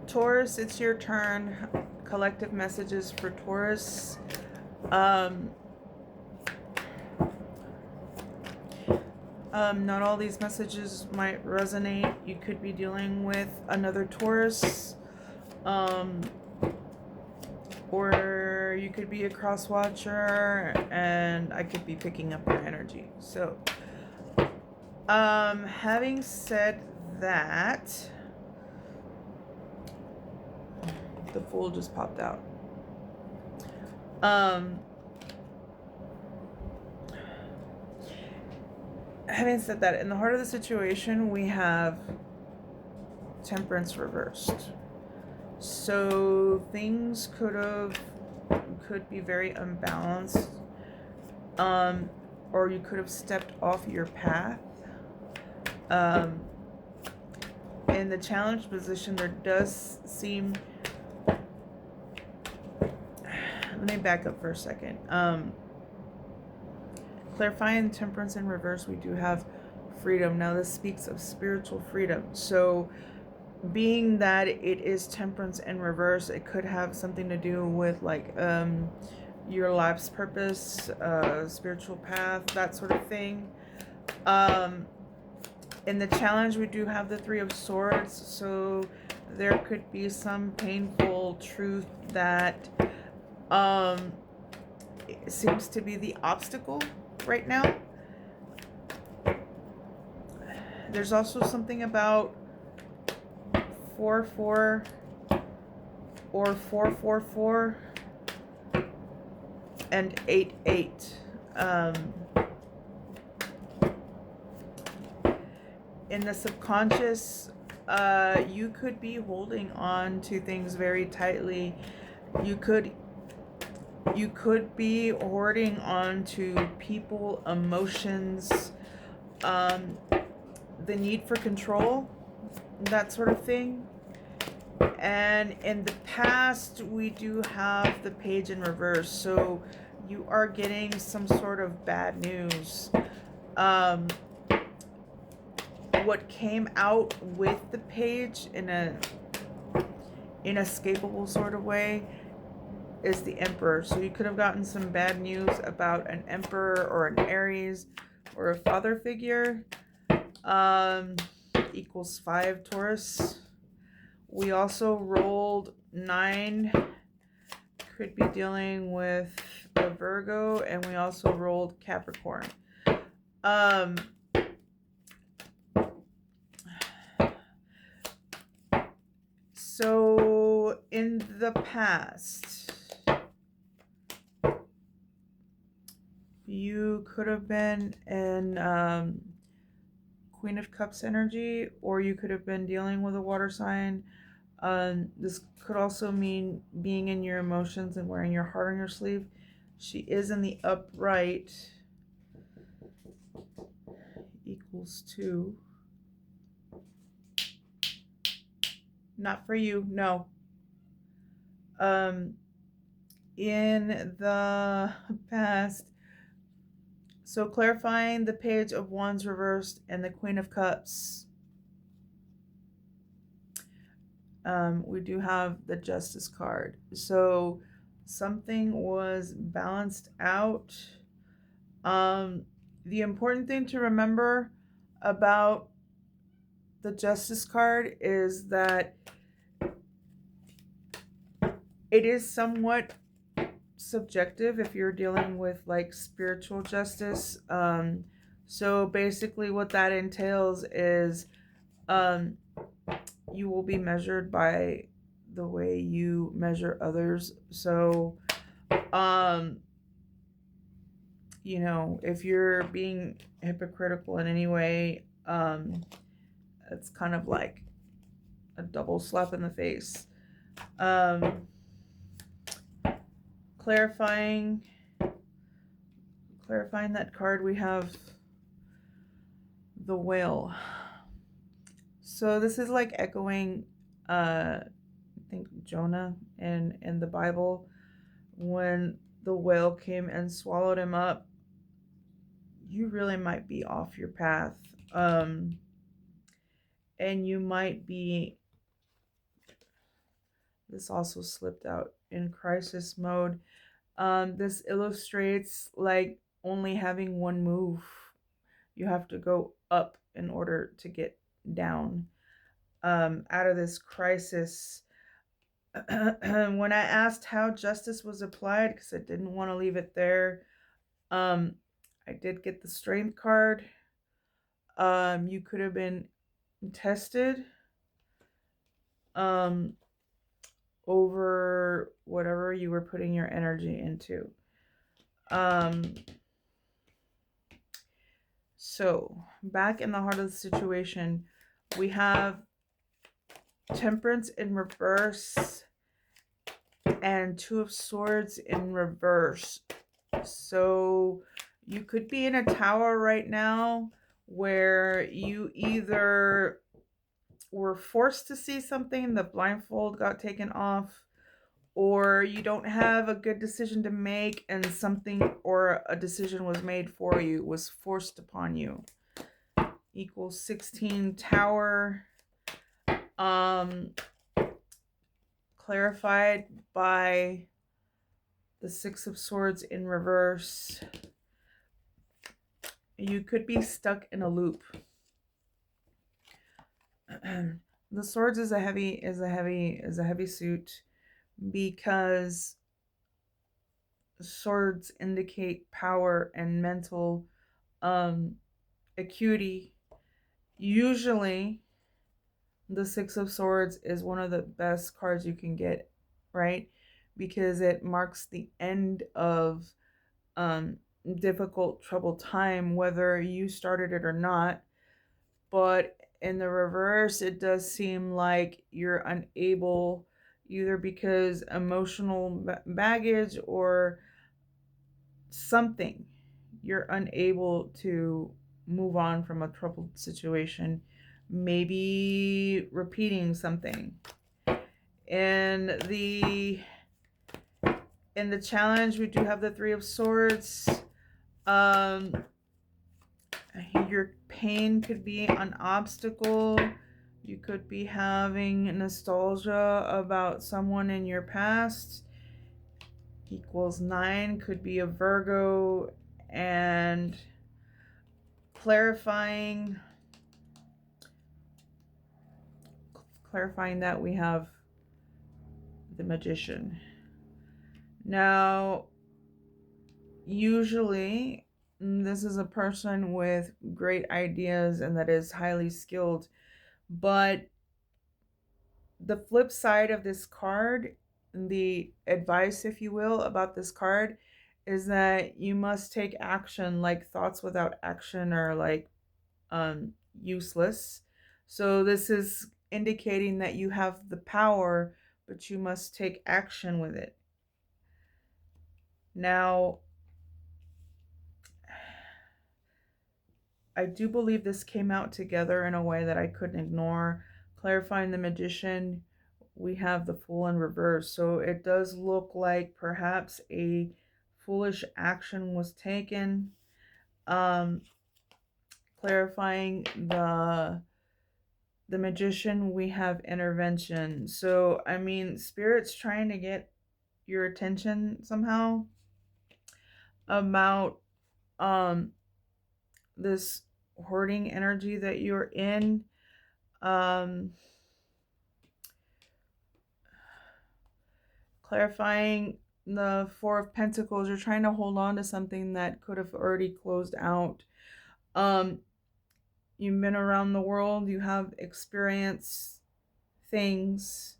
Taurus, it's your turn. Collective messages for Taurus. Not all these messages might resonate. You could be dealing with another Taurus. Or you could be a cross watcher, and I could be picking up your energy. So, having said that, the Fool just popped out. Having said that, in the heart of the situation, we have Temperance reversed. So things could be very unbalanced, or you could have stepped off your path. In the challenge position, there does seem. Let me back up for a second. Clarifying temperance in reverse, we do have freedom. Now this speaks of spiritual freedom. So being that it is temperance in reverse, it could have something to do with like your life's purpose, spiritual path, that sort of thing. In the challenge, we do have the Three of Swords, so there could be some painful truth that seems to be the obstacle right now. There's also something about 4-4 or 4-4-4 and 8-8. In the subconscious, you could be holding on to things very tightly. You could be hoarding on to people, emotions, the need for control, that sort of thing. And in the past, we do have the Page in reverse, so you are getting some sort of bad news. What came out with the Page in a inescapable sort of way is the Emperor. So you could have gotten some bad news about an Emperor or an Aries or a father figure. Equals 5 Taurus. We also rolled 9. Could be dealing with a Virgo, and we also rolled Capricorn. So in the past, you could have been in Queen of Cups energy, or you could have been dealing with a water sign. This could also mean being in your emotions and wearing your heart on your sleeve. She is in the upright. Equals 2. Not for you, no. In the past, so clarifying the Page of Wands reversed and the Queen of Cups. We do have the Justice card. So something was balanced out. The important thing to remember about the Justice card is that it is somewhat subjective if you're dealing with like spiritual justice. So basically what that entails is you will be measured by the way you measure others. So if you're being hypocritical in any way, it's kind of like a double slap in the face. Clarifying that card, we have the Whale. So this is like echoing I think Jonah in the Bible, when the whale came and swallowed him up. You really might be off your path, and you might be This also slipped out in crisis mode. This illustrates like only having one move. You have to go up in order to get down out of this crisis. When I asked how justice was applied, because I didn't want to leave it there, I did get the strength card. You could have been tested um, over whatever you were putting your energy into. So, back in the heart of the situation, we have Temperance in reverse and Two of Swords in reverse. So, you could be in a tower right now where you either were forced to see something, the blindfold got taken off, or you don't have a good decision to make and something or a decision was made for you, was forced upon you. Equals 16 Tower. Clarified by the Six of Swords in reverse. You could be stuck in a loop. The Swords is a heavy suit because swords indicate power and mental acuity. Usually the Six of Swords is one of the best cards you can get, right? Because it marks the end of difficult, troubled time, whether you started it or not. But in the reverse, it does seem like you're unable, either because emotional baggage or something, you're unable to move on from a troubled situation, maybe repeating something. In the challenge, we do have the Three of Swords. Your pain could be an obstacle. You could be having nostalgia about someone in your past. Equals 9 could be a Virgo. And clarifying that we have the Magician. Now, usually this is a person with great ideas and that is highly skilled, but the flip side of this card, the advice, if you will, about this card is that you must take action. Like thoughts without action are like useless. So this is indicating that you have the power, but you must take action with it. Now, I do believe this came out together in a way that I couldn't ignore. Clarifying the Magician, we have the Fool in reverse. So it does look like perhaps a foolish action was taken. Clarifying the Magician, we have intervention. So, I mean, Spirit's trying to get your attention somehow about this hoarding energy that you're in. Clarifying the Four of Pentacles, you're trying to hold on to something that could have already closed out. You've been around the world, you have experienced things,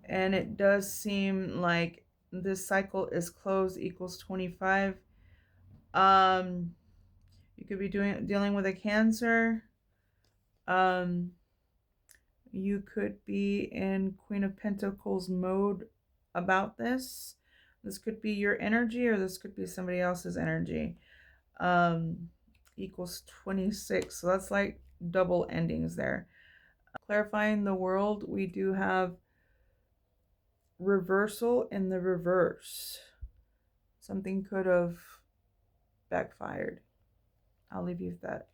and it does seem like this cycle is closed. Equals 25. You could be dealing with a Cancer. You could be in Queen of Pentacles mode about this. This could be your energy, or this could be somebody else's energy. Equals 26. So that's like double endings there. Clarifying the world, we do have reversal in the reverse. Something could have backfired. I'll leave you with that.